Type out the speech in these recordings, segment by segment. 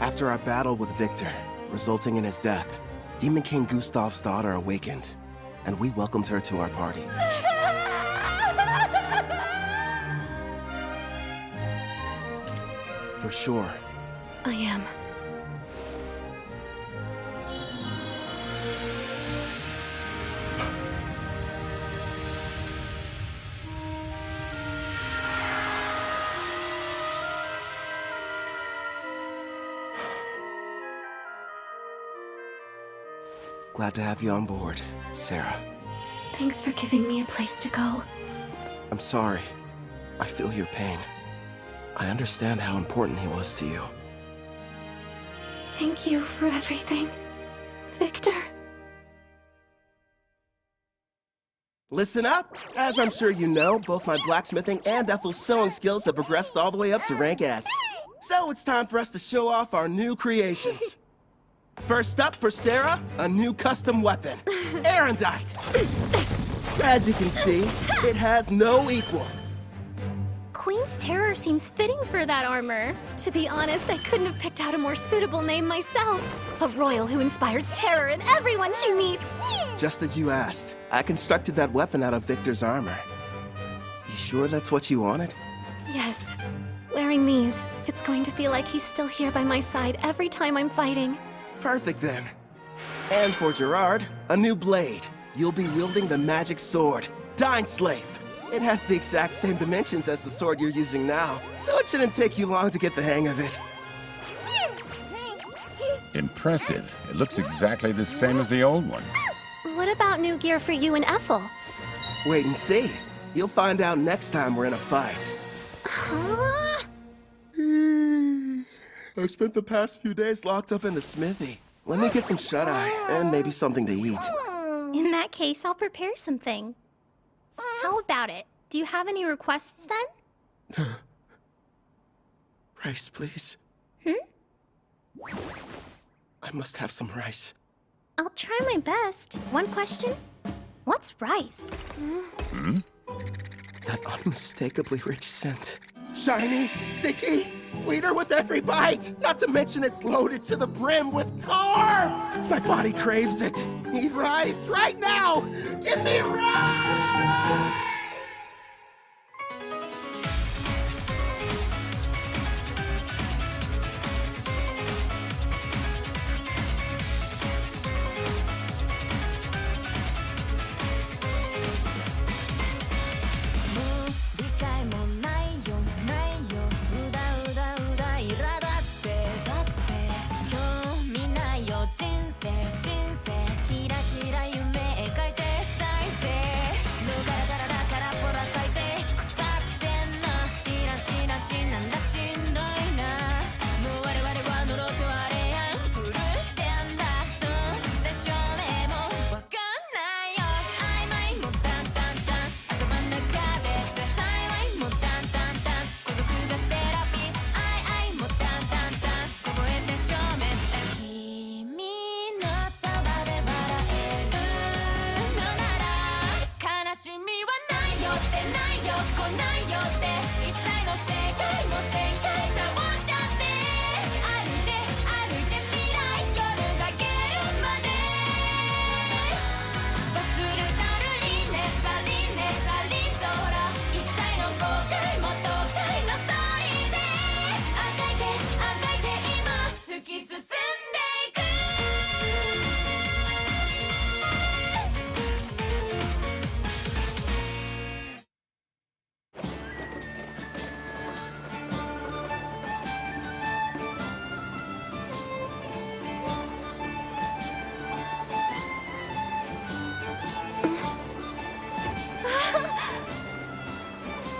After our battle with Victor, resulting in his death, Demon King Gustav's daughter awakened, and we welcomed her to our party. You're sure? I am. Glad to have you on board, Sarah. Thanks for giving me a place to go. I'm sorry. I feel your pain. I understand how important he was to you. Thank you for everything, Victor. Listen up! As I'm sure you know, both my blacksmithing and Ethel's sewing skills have progressed all the way up to rank S. So it's time for us to show off our new creations. First up for Sarah, a new custom weapon, Erendite. As you can see, it has no equal. Queen's Terror seems fitting for that armor. To be honest, I couldn't have picked out a more suitable name myself. A royal who inspires terror in everyone she meets. Just as you asked, I constructed that weapon out of Victor's armor. You sure that's what you wanted? Yes. Wearing these, it's going to feel like he's still here by my side every time I'm fighting. Perfect then. And for Gerard, a new blade. You'll be wielding the magic sword, Dying Slave. It has the exact same dimensions as the sword you're using now, so it shouldn't take you long to get the hang of it. Impressive. It looks exactly the same as the old one. What about new gear for you and Ethel? Wait and see. You'll find out next time we're in a fight. Huh? I spent the past few days locked up in the smithy. Let me get some shut-eye, and maybe something to eat. In that case, I'll prepare something. How about it? Do you have any requests then? Rice, please. I must have some rice. I'll try my best. One question? What's rice? That unmistakably rich scent. Shiny, sticky, sweeter with every bite. Not to mention it's loaded to the brim with carbs. My body craves it. Need rice right now. Give me rice!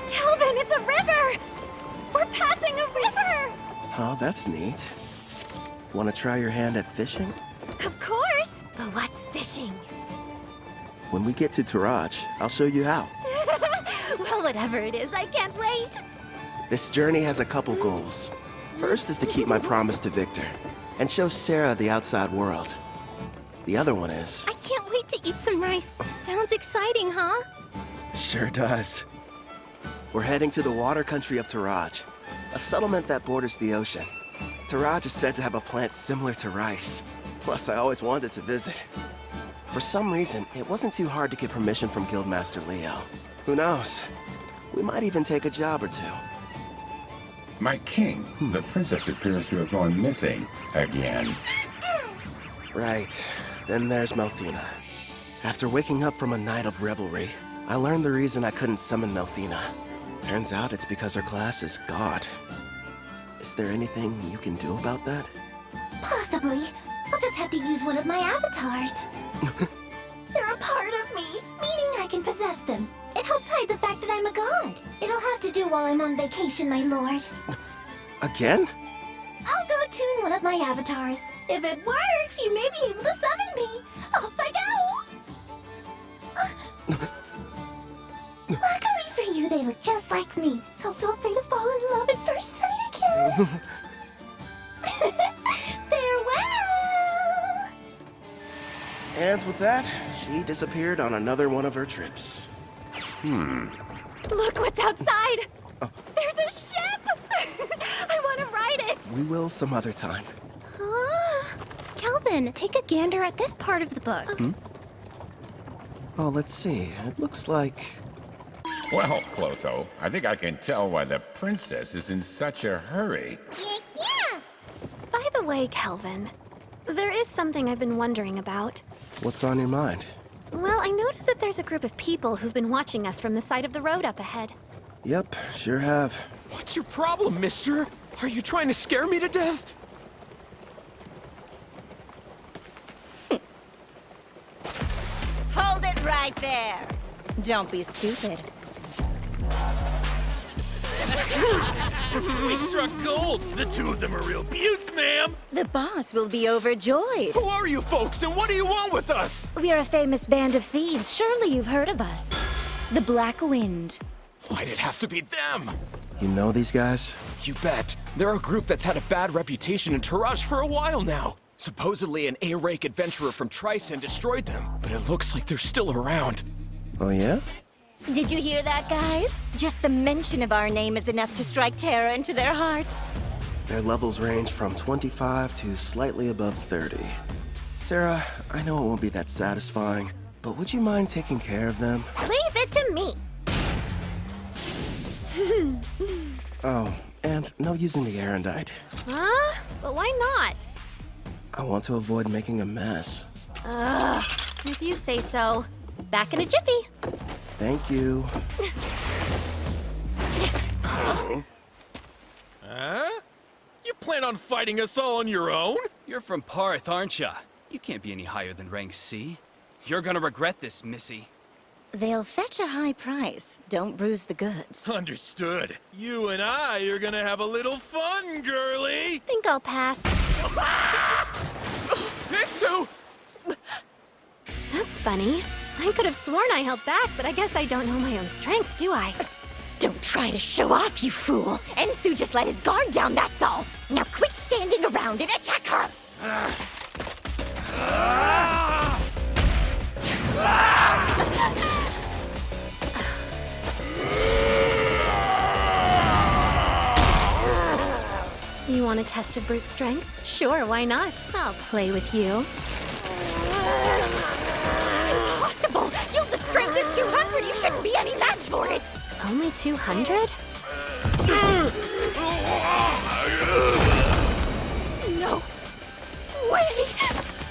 Kelvin, it's a river! We're passing a river! Oh, that's neat. Want to try your hand at fishing? Of course! But what's fishing? When we get to Taraj, I'll show you how. Well, whatever it is, I can't wait! This journey has a couple goals. First is to keep my promise to Victor, and show Sarah the outside world. The other one is... I can't wait to eat some rice. Sounds exciting, huh? Sure does. We're heading to the water country of Taraj, a settlement that borders the ocean. Taraj is said to have a plant similar to rice. Plus, I always wanted to visit. For some reason, it wasn't too hard to get permission from Guildmaster Leo. Who knows? We might even take a job or two. My king, the princess appears to have gone missing again. Right. Then there's Melfina. After waking up from a night of revelry, I learned the reason I couldn't summon Melfina. Turns out it's because her class is God. Is there anything you can do about that? Possibly. I'll just have to use one of my avatars. They're a part of me, meaning I can possess them. It helps hide the fact that I'm a god. It'll have to do while I'm on vacation, my lord. Again? I'll go tune one of my avatars. If it works, you may be able to summon me. Off I go! Luckily for you, they look just like me, so feel free to fall in love at first sight again. Farewell! And with that, she disappeared on another one of her trips. Look what's outside! There's a ship! I want to ride it! We will some other time. Kelvin, take a gander at this part of the book. Oh, let's see. It looks like... Well, Clotho, I think I can tell why the princess is in such a hurry. Yeah! By the way, Kelvin, there is something I've been wondering about. What's on your mind? Well, I noticed that there's a group of people who've been watching us from the side of the road up ahead. Yep, sure have. What's your problem, mister? Are you trying to scare me to death? Hold it right there. Don't be stupid. We struck gold! The two of them are real beauts, ma'am! The boss will be overjoyed. Who are you folks, and what do you want with us? We're a famous band of thieves. Surely you've heard of us. The Black Wind. Why'd it have to be them? You know these guys? You bet. They're a group that's had a bad reputation in Taraj for a while now. Supposedly an A-rank adventurer from Tryson destroyed them, but it looks like they're still around. Oh, yeah? Did you hear that, guys? Just the mention of our name is enough to strike terror into their hearts. Their levels range from 25 to slightly above 30. Sarah, I know it won't be that satisfying, but would you mind taking care of them? Leave it to me! Oh, and no using the erendite. Huh? But why not? I want to avoid making a mess. Ugh, if you say so. Back in a jiffy. Thank you. Huh? You plan on fighting us all on your own? You're from Parth, aren't ya? You can't be any higher than rank C. You're gonna regret this, Missy. They'll fetch a high price. Don't bruise the goods. Understood. You and I are gonna have a little fun, girly! Think I'll pass. Mitsu! That's funny. I could have sworn I held back, but I guess I don't know my own strength, do I? Don't try to show off, you fool! Ensu just let his guard down, that's all! Now quit standing around and attack her! You want a test of brute strength? Sure, why not? I'll play with you. Impossible! Gilda's strength is 200! You shouldn't be any match for it! Only 200? No way!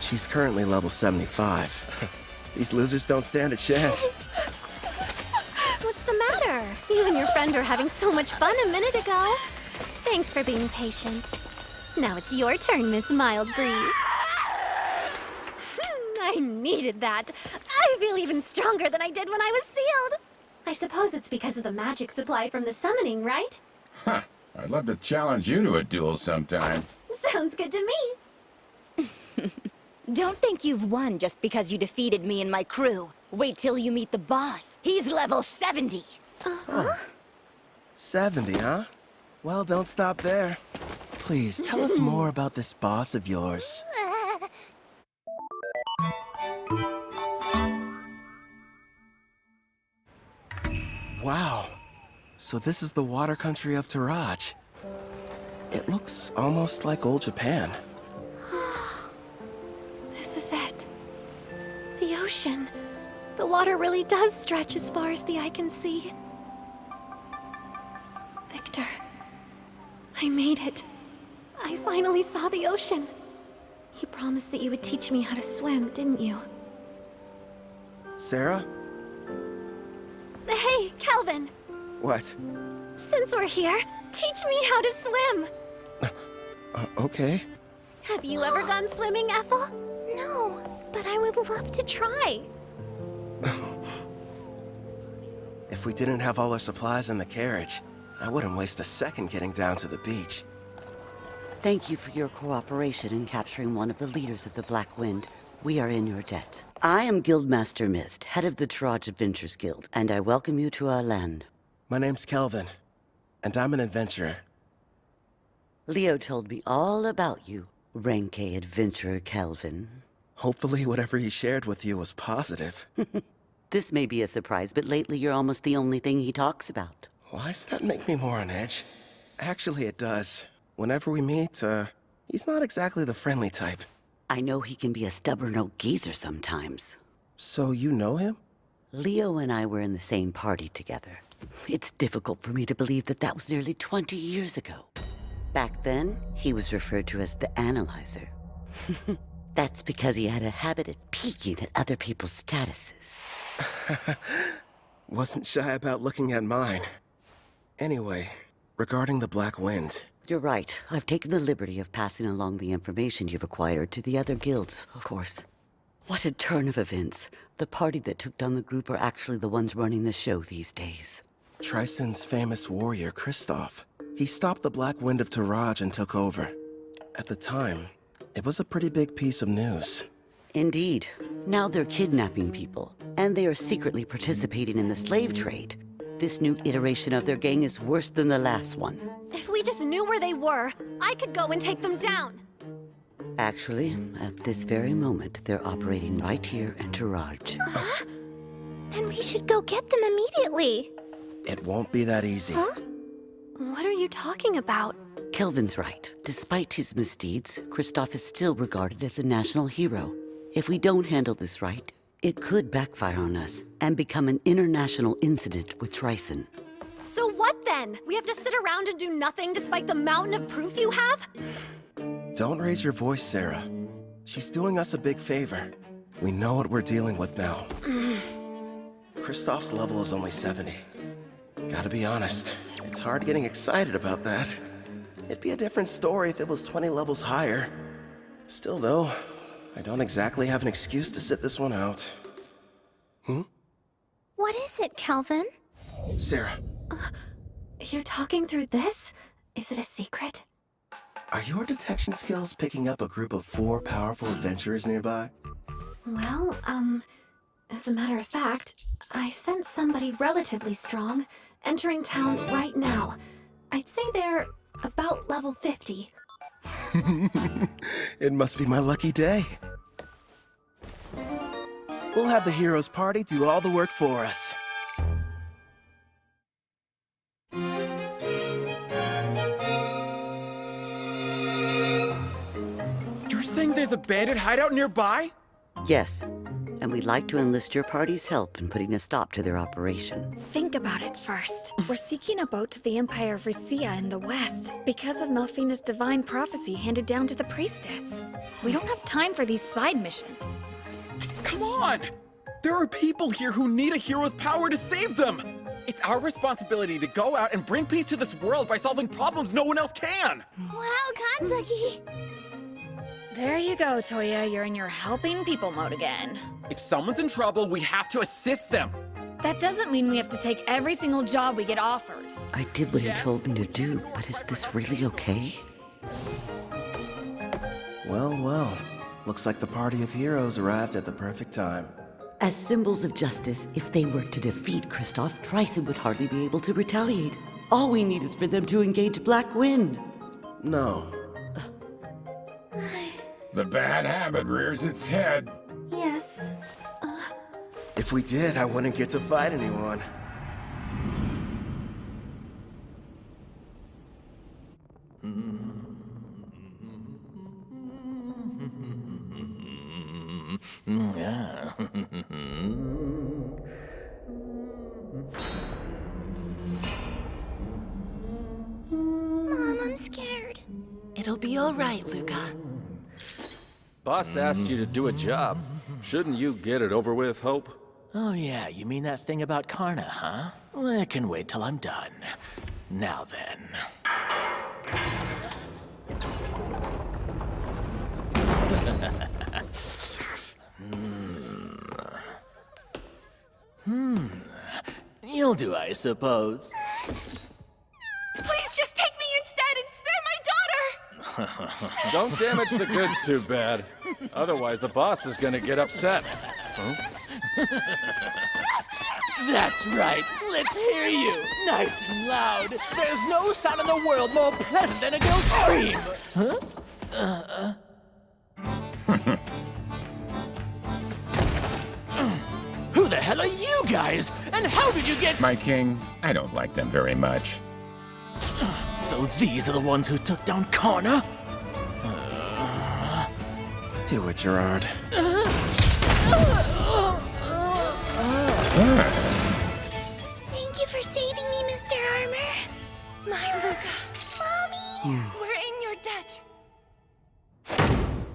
She's currently level 75. These losers don't stand a chance. What's the matter? You and your friend were having so much fun a minute ago. Thanks for being patient. Now it's your turn, Miss Mild Breeze. I needed that. I feel even stronger than I did when I was sealed. I suppose it's because of the magic supply from the summoning, right? Huh. I'd love to challenge you to a duel sometime. Sounds good to me. Don't think you've won just because you defeated me and my crew. Wait till you meet the boss. He's level 70. 70, huh? Well, don't stop there. Please, tell us more about this boss of yours. Wow. So this is the water country of Taraj. It looks almost like old Japan. This is it. The ocean. The water really does stretch as far as the eye can see. Victor, I made it. I finally saw the ocean. You promised that you would teach me how to swim, didn't you? Sarah? Hey, Kelvin! What? Since we're here, teach me how to swim! Okay. Have you ever gone swimming, Ethel? No, but I would love to try. If we didn't have all our supplies in the carriage, I wouldn't waste a second getting down to the beach. Thank you for your cooperation in capturing one of the leaders of the Black Wind. We are in your debt. I am Guildmaster Mist, head of the Taraj Adventures Guild, and I welcome you to our land. My name's Kelvin, and I'm an adventurer. Leo told me all about you, Rank A adventurer Kelvin. Hopefully whatever he shared with you was positive. This may be a surprise, but lately you're almost the only thing he talks about. Why does that make me more on edge? Actually, it does. Whenever we meet, he's not exactly the friendly type. I know he can be a stubborn old geezer sometimes. So you know him? Leo and I were in the same party together. It's difficult for me to believe that that was nearly 20 years ago. Back then, he was referred to as the Analyzer. That's because he had a habit of peeking at other people's statuses. Wasn't shy about looking at mine. Anyway, regarding the Black Wind. You're right. I've taken the liberty of passing along the information you've acquired to the other guilds, of course. What a turn of events. The party that took down the group are actually the ones running the show these days. Tristan's famous warrior, Kristoff. He stopped the Black Wind of Taraj and took over. At the time, it was a pretty big piece of news. Indeed. Now they're kidnapping people, and they are secretly participating in the slave trade. This new iteration of their gang is worse than the last one. If we just knew where they were, I could go and take them down. Actually, at this very moment, they're operating right here in Taraj. Then we should go get them immediately. It won't be that easy. What are you talking about? Kelvin's right. Despite his misdeeds, Kristoff is still regarded as a national hero. If we don't handle this right, it could backfire on us and become an international incident with Tryson. So what then? We have to sit around and do nothing despite the mountain of proof you have? Don't raise your voice, Sarah. She's doing us a big favor. We know what we're dealing with now. Kristoff's level is only 70. Gotta be honest, it's hard getting excited about that. It'd be a different story if it was 20 levels higher. Still though, I don't exactly have an excuse to sit this one out. What is it, Kelvin? Sarah, You're talking through this? Is it a secret? are your detection skills picking up a group of 4 powerful adventurers nearby? Well, as a matter of fact, I sense somebody relatively strong entering town right now. I'd say they're about level 50. It must be my lucky day. We'll have the heroes party do all the work for us. You're saying there's a bandit hideout nearby? Yes, and we'd like to enlist your party's help in putting a stop to their operation. Think about it first. We're seeking a boat to the Empire of Risia in the west because of Melfina's divine prophecy handed down to the priestess. We don't have time for these side missions. Come on! There are people here who need a hero's power to save them! It's our responsibility to go out and bring peace to this world by solving problems no one else can! Wow, Kanzaki! There you go, Toya. You're in your helping people mode again. If someone's in trouble, we have to assist them! That doesn't mean we have to take every single job we get offered. I did what he told me to do, but is this really okay? Well, well. Looks like the party of heroes arrived at the perfect time. As symbols of justice, if they were to defeat Kristoff, Tryson would hardly be able to retaliate. All we need is for them to engage Black Wind. No. The bad habit rears its head. Yes. If we did, I wouldn't get to fight anyone. Mom, I'm scared. It'll be all right, Luca. Boss asked you to do a job. Shouldn't you get it over with, Hope? Oh yeah, you mean that thing about Karna, huh? Well, I can wait till I'm done. Now then. You'll do, I suppose. Please just take me instead and spare my daughter! Don't damage the goods too bad. Otherwise, the boss is gonna get upset. That's right. Let's hear you. Nice and loud. There's no sound in the world more pleasant than a girl's scream. Huh? Who the hell are you guys? And how did you get... My king, I don't like them very much. So these are the ones who took down Karna? Do it, Gerard. Thank you for saving me, Mr. Armor. My Luca. Mommy! We're in your debt.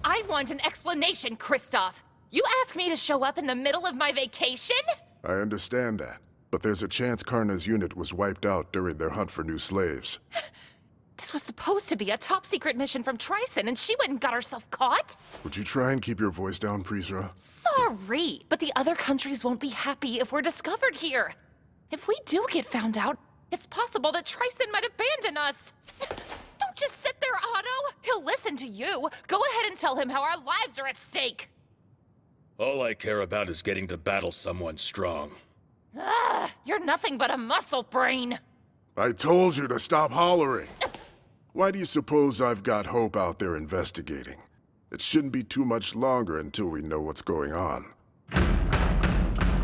I want an explanation, Kristoff. You asked me to show up in the middle of my vacation? I understand that, but there's a chance Karna's unit was wiped out during their hunt for new slaves. This was supposed to be a top-secret mission from Tryson, and she went and got herself caught? Would you try and keep your voice down, Prisra? Sorry, but the other countries won't be happy if we're discovered here. If we do get found out, it's possible that Tryson might abandon us. Don't just sit there, Otto. He'll listen to you. Go ahead and tell him how our lives are at stake. All I care about is getting to battle someone strong. You're nothing but a muscle brain. I told you to stop hollering. Why do you suppose I've got Hope out there investigating? It shouldn't be too much longer until we know what's going on.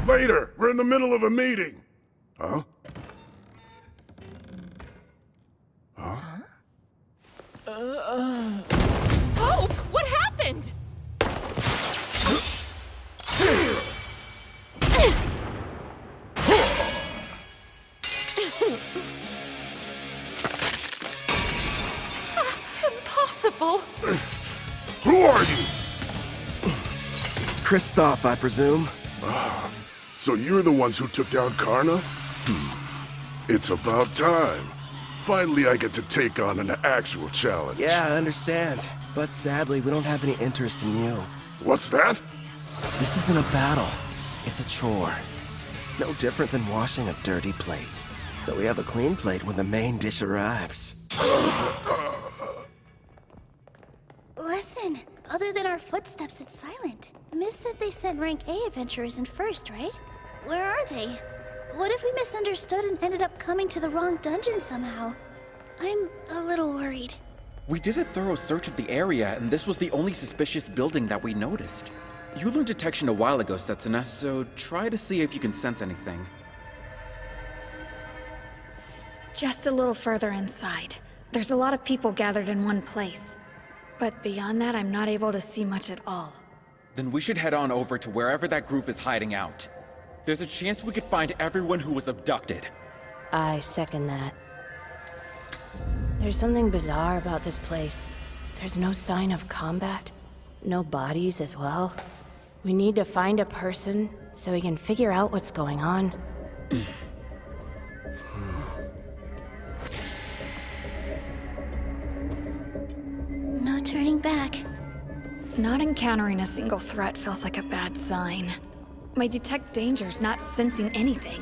Later! We're in the middle of a meeting! Huh? Huh? Hope, what happened? Impossible. Who are you? Kristoff, I presume. So you're the ones who took down Karna? It's about time. Finally, I get to take on an actual challenge. Yeah, I understand. But sadly, we don't have any interest in you. What's that? This isn't a battle. It's a chore. No different than washing a dirty plate. So we have a clean plate when the main dish arrives. Listen, other than our footsteps, it's silent. Miss said they sent rank A adventurers in first, right? Where are they? What if we misunderstood and ended up coming to the wrong dungeon somehow? I'm a little worried. We did a thorough search of the area, and this was the only suspicious building that we noticed. You learned detection a while ago, Setsuna, so try to see if you can sense anything. Just a little further inside. There's a lot of people gathered in one place. But beyond that, I'm not able to see much at all. Then we should head on over to wherever that group is hiding out. There's a chance we could find everyone who was abducted. I second that. There's something bizarre about this place. There's no sign of combat. No bodies as well. We need to find a person so we can figure out what's going on. No turning back. Not encountering a single threat feels like a bad sign. My detect danger's not sensing anything.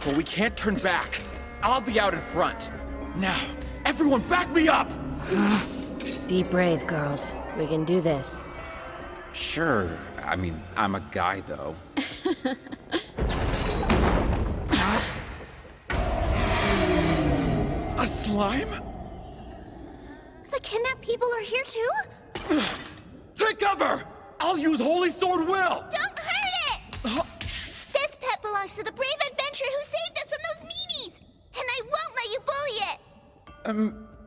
But we can't turn back. I'll be out in front. Now, everyone back me up! Be brave, girls. We can do this. Sure. I mean, I'm a guy, though. A slime? The kidnapped people are here too? Take cover! I'll use Holy Sword Will! Don't hurt it! This pet belongs to the brave adventurer who saved us from those meanies! And I won't let you bully it!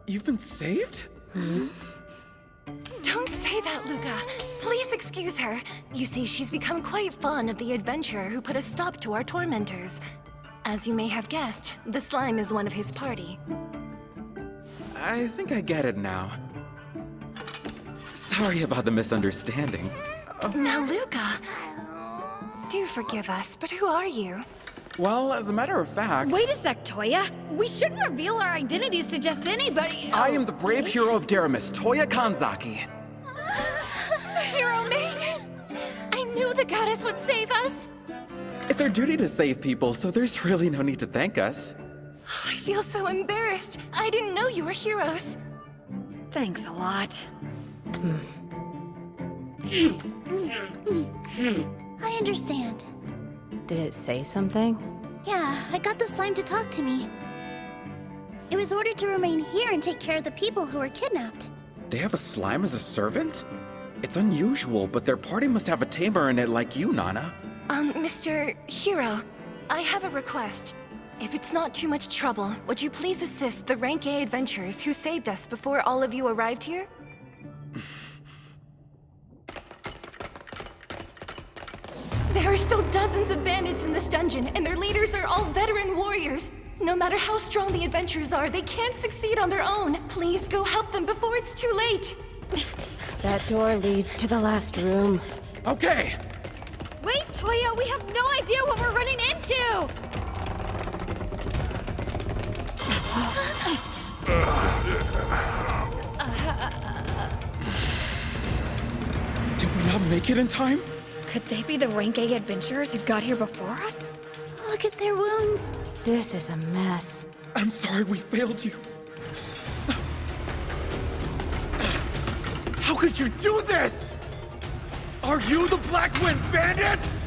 You've been saved? Don't say that, Luca. Please excuse her. You see, she's become quite fond of the adventurer who put a stop to our tormentors. As you may have guessed, the slime is one of his party. I think I get it now. Sorry about the misunderstanding. Now, Luca, do forgive us, but who are you? Well, as a matter of fact... Wait a sec, Toya. We shouldn't reveal our identities to just anybody. I am the brave hero of Deramis, Toya Kanzaki. Hero maiden! I knew the goddess would save us! It's our duty to save people, so there's really no need to thank us. I feel so embarrassed. I didn't know you were heroes. Thanks a lot. I understand. Did it say something? Yeah, I got the slime to talk to me. It was ordered to remain here and take care of the people who were kidnapped. They have a slime as a servant? It's unusual, but their party must have a tamer in it like you, Nana. Mr. Hero, I have a request. If it's not too much trouble, would you please assist the Rank A adventurers who saved us before all of you arrived here? There are still dozens of bandits in this dungeon, and their leaders are all veteran warriors. No matter how strong the adventurers are, they can't succeed on their own. Please go help them before it's too late. That door leads to the last room. Okay! Wait, Toya, we have no idea what we're running into! Did we not make it in time? Could they be the Rank A adventurers who got here before us? Look at their wounds. This is a mess. I'm sorry we failed you. How could you do this? Are you the Black Wind Bandits?